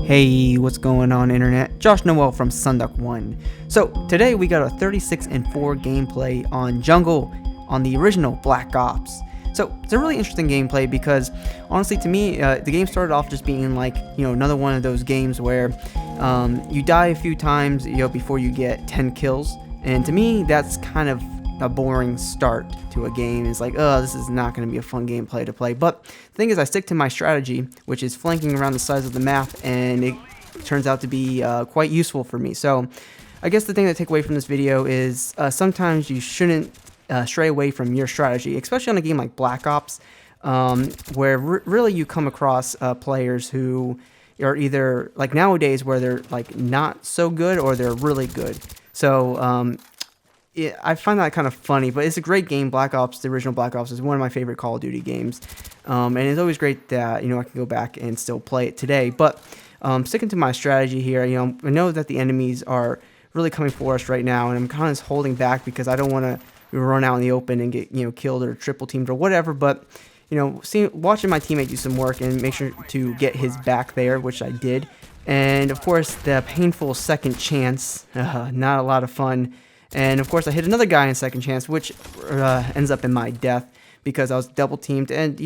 Hey, what's going on, internet? Josh Noel from SonduckOne. So today we got a 36-4 gameplay on Jungle on the original Black Ops. So it's a really interesting gameplay because honestly, to me, the game started off just being like, another one of those games where you die a few times, before you get 10 kills. And to me, that's kind of a boring start to a game. It's like, oh, this is not going to be a fun gameplay to play. But the thing is, I stick to my strategy, which is flanking around the sides of the map, and it turns out to be quite useful for me. So I guess the thing to take away from this video is sometimes you shouldn't stray away from your strategy, especially on a game like Black Ops, where really you come across players who are either, like nowadays, where they're like not so good or they're really good. So I find that kind of funny, but it's a great game. Black Ops, the original Black Ops, is one of my favorite Call of Duty games, and it's always great that I can go back and still play it today. But sticking to my strategy here, I know that the enemies are really coming for us right now, and I'm kind of holding back because I don't want to run out in the open and get killed or triple teamed or whatever. But watching my teammate do some work and make sure to get his back there, which I did, and of course the painful second chance, not a lot of fun. And of course I hit another guy in second chance, which ends up in my death because I was double teamed. And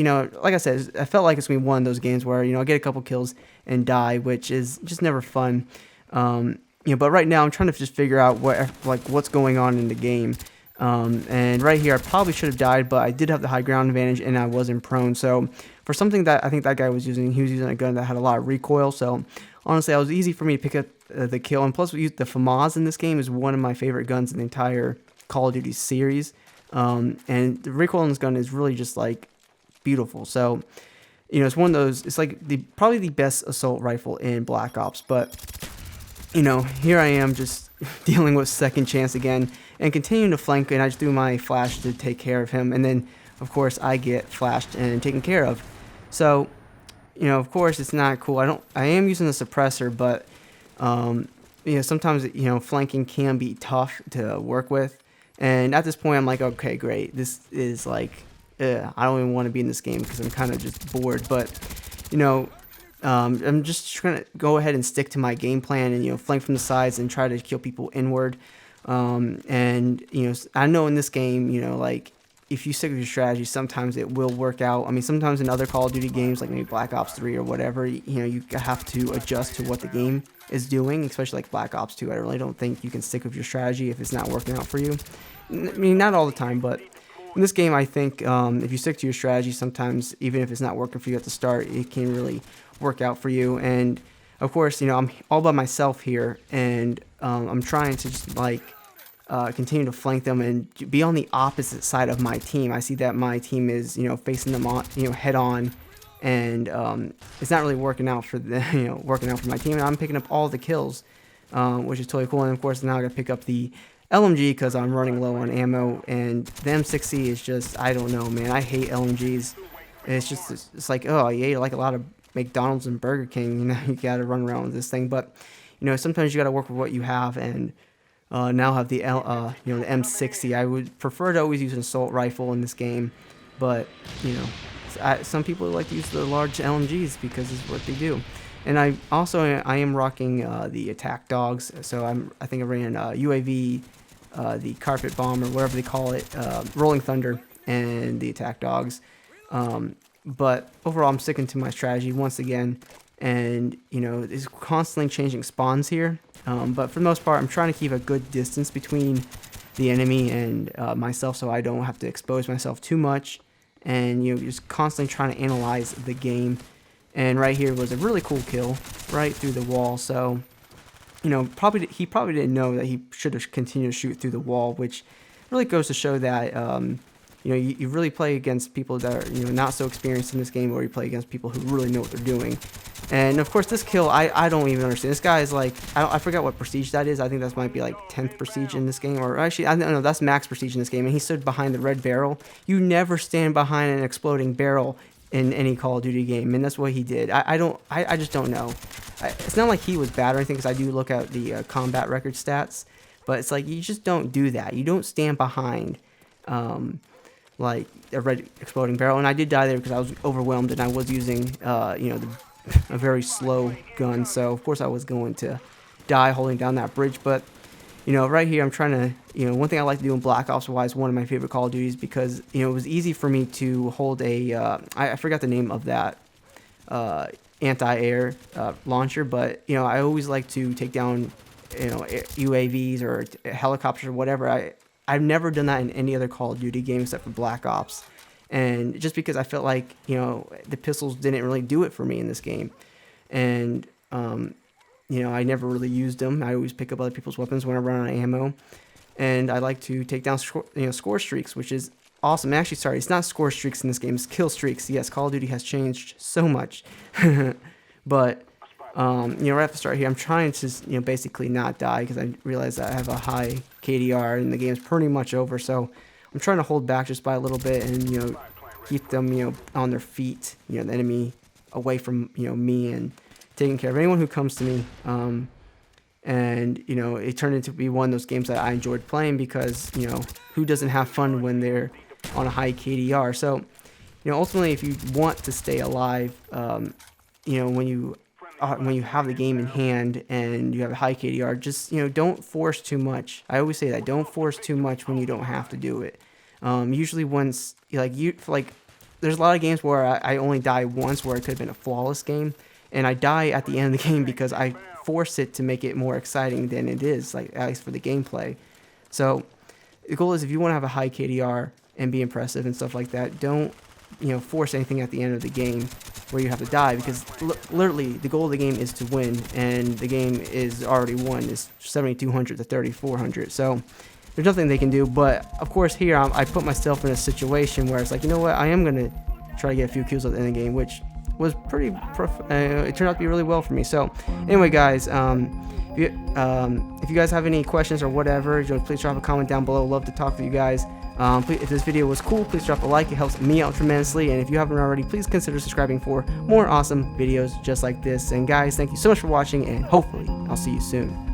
like I said, I felt like it's gonna be one of those games where I get a couple kills and die, which is just never fun. But right now I'm trying to just figure out what's going on in the game. And right here I probably should have died, but I did have the high ground advantage and I wasn't prone. So for something that I think that guy was using, he was using a gun that had a lot of recoil. So honestly, it was easy for me to pick up the kill. And plus, we used the FAMAS in this game is one of my favorite guns in the entire Call of Duty series. And the recoil in this gun is really just like beautiful. So it's one of those. It's like probably the best assault rifle in Black Ops. But here I am just dealing with second chance again and continuing to flank. And I just do my flash to take care of him. And then of course I get flashed and taken care of. So of course it's not cool. I am using the suppressor, but sometimes flanking can be tough to work with. And at this point I'm like, okay, great. This is like I don't even want to be in this game because I'm kind of just bored. But I'm just trying to go ahead and stick to my game plan and flank from the sides and try to kill people inward. And I know in this game, like, if you stick with your strategy, sometimes it will work out. I mean, sometimes in other Call of Duty games, like maybe Black Ops 3 or whatever, you have to adjust to what the game is doing, especially like Black Ops 2. I really don't think you can stick with your strategy if it's not working out for you. I mean, not all the time, but in this game, I think if you stick to your strategy, sometimes even if it's not working for you at the start, it can really work out for you. And of course, I'm all by myself here, and I'm trying to just continue to flank them and be on the opposite side of my team. I see that my team is facing them on head on, and it's not really working out for the working out for my team. And I'm picking up all the kills, which is totally cool. And of course now I gotta pick up the LMG because I'm running low on ammo, and the M60 is just, I don't know, man. I hate LMGs. It's like, oh, you ate like a lot of McDonald's and Burger King. You gotta run around with this thing. But sometimes you gotta work with what you have, and now have the the M60. I would prefer to always use an assault rifle in this game, but some people like to use the large LMGs because it's what they do. And I am rocking the attack dogs. So I think I ran UAV, the carpet bomb or whatever they call it, Rolling Thunder, and the attack dogs. But overall, I'm sticking to my strategy once again, and it's constantly changing spawns here. But for the most part, I'm trying to keep a good distance between the enemy and myself, so I don't have to expose myself too much. And just constantly trying to analyze the game. And right here was a really cool kill right through the wall. So he probably didn't know that he should have continued to shoot through the wall, which really goes to show that you really play against people that are not so experienced in this game, or you play against people who really know what they're doing. And of course this kill, I don't even understand. This guy is like, I forgot what prestige that is. I think that might be like 10th prestige in this game, or actually I don't know, that's max prestige in this game. And he stood behind the red barrel. You never stand behind an exploding barrel in any Call of Duty game, and that's what he did. I just don't know. It's not like he was bad or anything, because I do look at the combat record stats, but it's like you just don't do that. You don't stand behind like a red exploding barrel. And I did die there because I was overwhelmed, and I was using the a very slow gun, so of course I was going to die holding down that bridge. But right here I'm trying to, one thing I like to do in Black Ops why is one of my favorite Call of Duties, because it was easy for me to hold a I forgot the name of that anti-air launcher, but I always like to take down UAVs or helicopters or whatever. I've never done that in any other Call of Duty game except for Black Ops, and just because I felt like the pistols didn't really do it for me in this game, and I never really used them. I always pick up other people's weapons when I run out of ammo, and I like to take down score streaks, which is awesome. Actually, sorry, it's not score streaks in this game, it's kill streaks. Yes, Call of Duty has changed so much. But right at the start here, I'm trying to basically not die, because I realize that I have a high KDR and the game's pretty much over. So I'm trying to hold back just by a little bit and keep them on their feet, the enemy away from me, and taking care of anyone who comes to me. And it turned into be one of those games that I enjoyed playing, because who doesn't have fun when they're on a high KDR? So ultimately, if you want to stay alive, when you have the game in hand and you have a high KDR, just don't force too much. I always say that, don't force too much when you don't have to do it. Usually once there's a lot of games where I only die once, where it could have been a flawless game, and I die at the end of the game because I force it to make it more exciting than it is, at least for the gameplay. So the goal is, if you want to have a high KDR and be impressive and stuff like that, don't force anything at the end of the game where you have to die, because literally the goal of the game is to win, and the game is already won. It's 7,200 to 3,400. So there's nothing they can do. But of course here I put myself in a situation where it's like, I am gonna try to get a few kills at the end of the game, which was pretty it turned out to be really well for me. So anyway, guys, if you guys have any questions or whatever, please drop a comment down below. Love to talk to you guys. Please, if this video was cool, please drop a like. It helps me out tremendously. And if you haven't already, please consider subscribing for more awesome videos just like this. And guys, thank you so much for watching, and hopefully I'll see you soon.